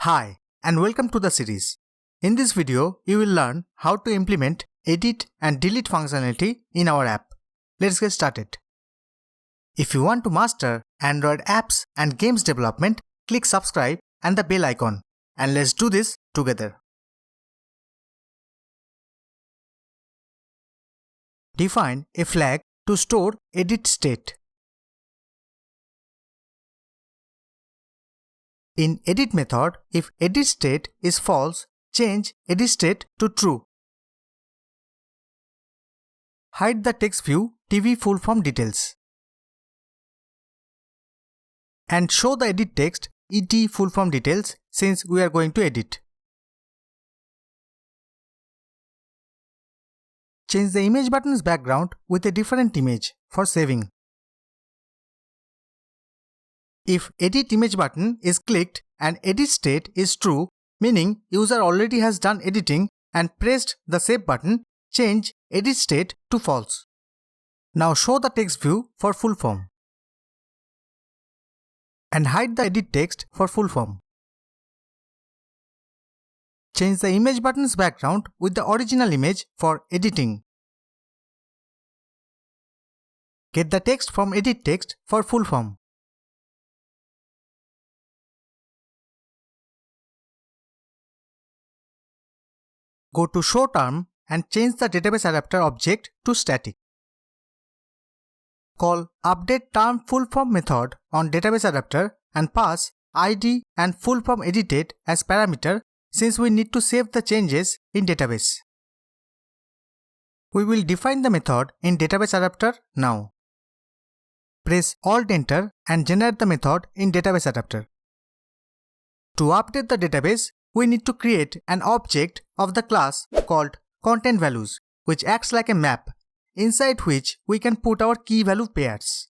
Hi, and welcome to the series. In this video, you will learn how to implement edit and delete functionality in our app. Let's get started. If you want to master Android apps and games development, click subscribe and the bell icon, and let's do this together. Define a flag to store edit state. In edit method, if edit state is false, change edit state to true. Hide the text view TV full form details. And show the edit text ET full form details since we are going to edit. Change the image button's background with a different image for saving. If edit image button is clicked and edit state is true, meaning user already has done editing and pressed the save button, change edit state to false. Now show the text view for full form. And hide the edit text for full form. Change the image button's background with the original image for editing. Get the text from edit text for full form. Go to show term and change the database adapter object to static. Call update term full form method on database adapter and pass ID and full form edited as parameter since we need to save the changes in database. We will define the method in database adapter now. Press Alt Enter and generate the method in database adapter. To update the database, we need to create an object of the class called content values, which acts like a map, inside which we can put our key value pairs.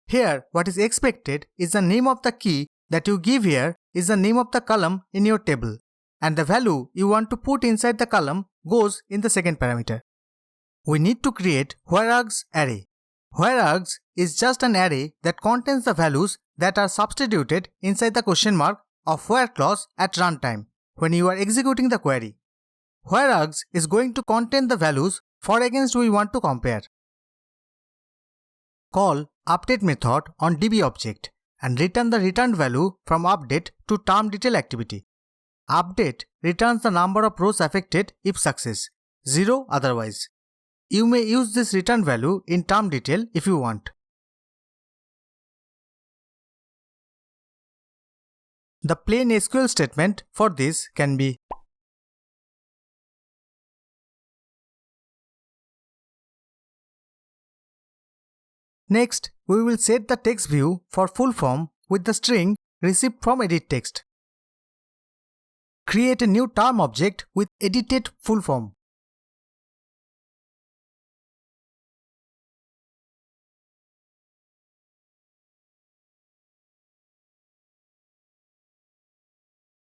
Here, what is expected is the name of the key that you give here is the name of the column in your table, and the value you want to put inside the column goes in the second parameter. We need to create whereargs array. Whereargs is just an array that contains the values that are substituted inside the question mark of where clause at runtime when you are executing the query. Whereargs is going to contain the values for against we want to compare. Call update method on DB object and return the returned value from update to term detail activity. Update returns the number of rows affected if success, 0 otherwise. You may use this return value in term detail if you want. The plain SQL statement for this can be Next, we will set the text view for full form with the string received from edit text. Create a new term object with edited full form.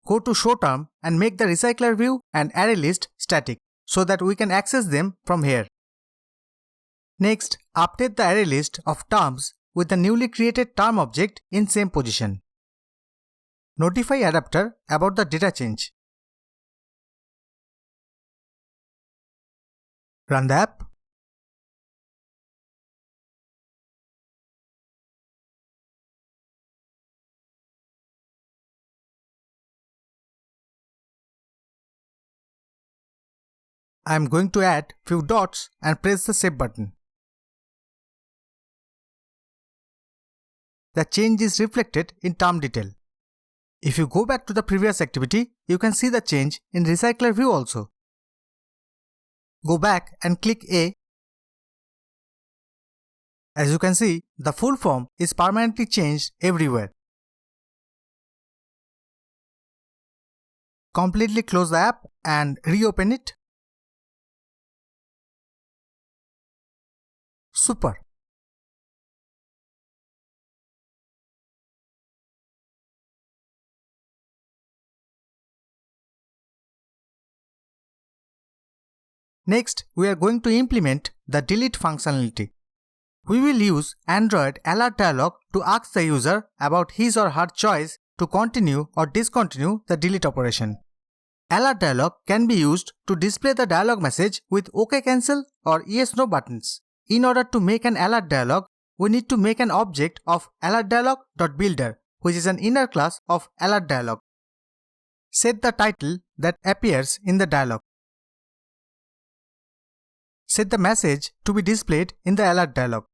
Go to show term and make the recycler view and array list static so that we can access them from here. Next, update the array list of terms with the newly created term object in same position. Notify adapter about the data change. Run the app. I am going to add few dots and press the save button. The change is reflected in term detail. If you go back to the previous activity, you can see the change in recycler view also. Go back and click A. As you can see, the full form is permanently changed everywhere. Completely close the app and reopen it. Super. Next, we are going to implement the delete functionality. We will use Android alert dialog to ask the user about his or her choice to continue or discontinue the delete operation. Alert dialog can be used to display the dialog message with OK cancel or yes no buttons. In order to make an alert dialog, we need to make an object of alertdialog.builder, which is an inner class of alert dialog. Set the title that appears in the dialog. Set the message to be displayed in the alert dialog.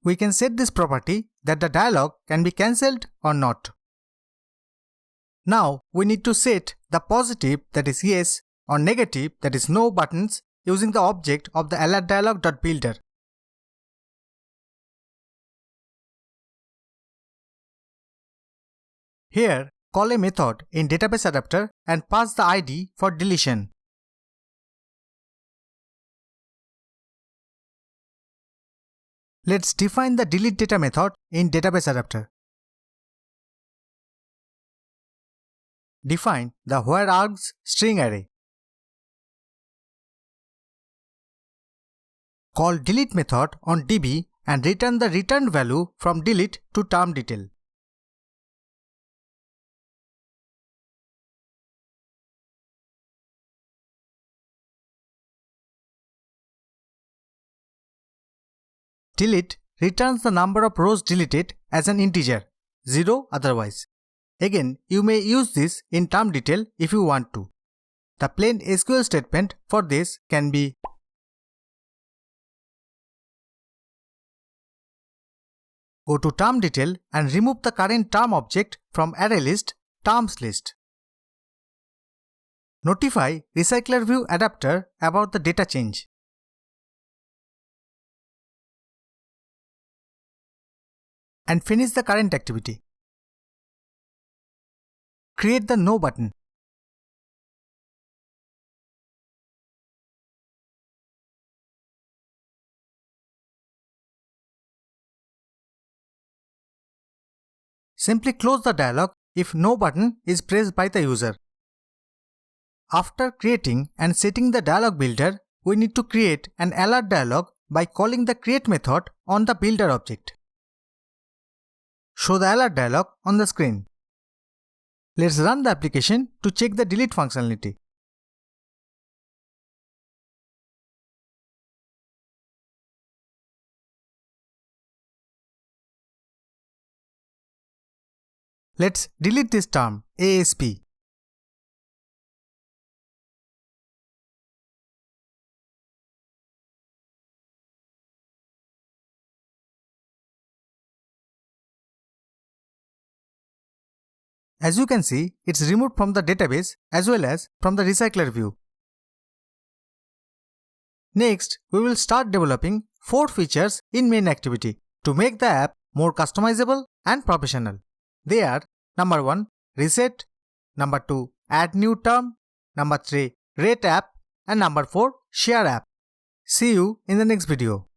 We can set this property that the dialog can be cancelled or not. Now we need to set the positive, that is yes, or negative, that is no buttons using the object of the alertdialog.builder. Here, call a method in database adapter and pass the ID for deletion. Let's define the delete data method in database adapter. Define the where args string array. Call delete method on DB and return the returned value from delete to term detail. Delete returns the number of rows deleted as an integer, 0 otherwise. Again, you may use this in term detail if you want to. The plain SQL statement for this can be go to term detail and remove the current term object from array list, terms list. Notify recycler view adapter about the data change. And finish the current activity. Create the no button. Simply close the dialog if no button is pressed by the user. After creating and setting the dialog builder, we need to create an alert dialog by calling the create method on the builder object. Show the alert dialog on the screen. Let's run the application to check the delete functionality. Let's delete this term, ASP. As you can see, it's removed from the database as well as from the recycler view. Next, we will start developing 4 features in main activity to make the app more customizable and professional. They are number 1, reset, number 2, add new term, number 3, rate app, and number 4, share app. See you in the next video.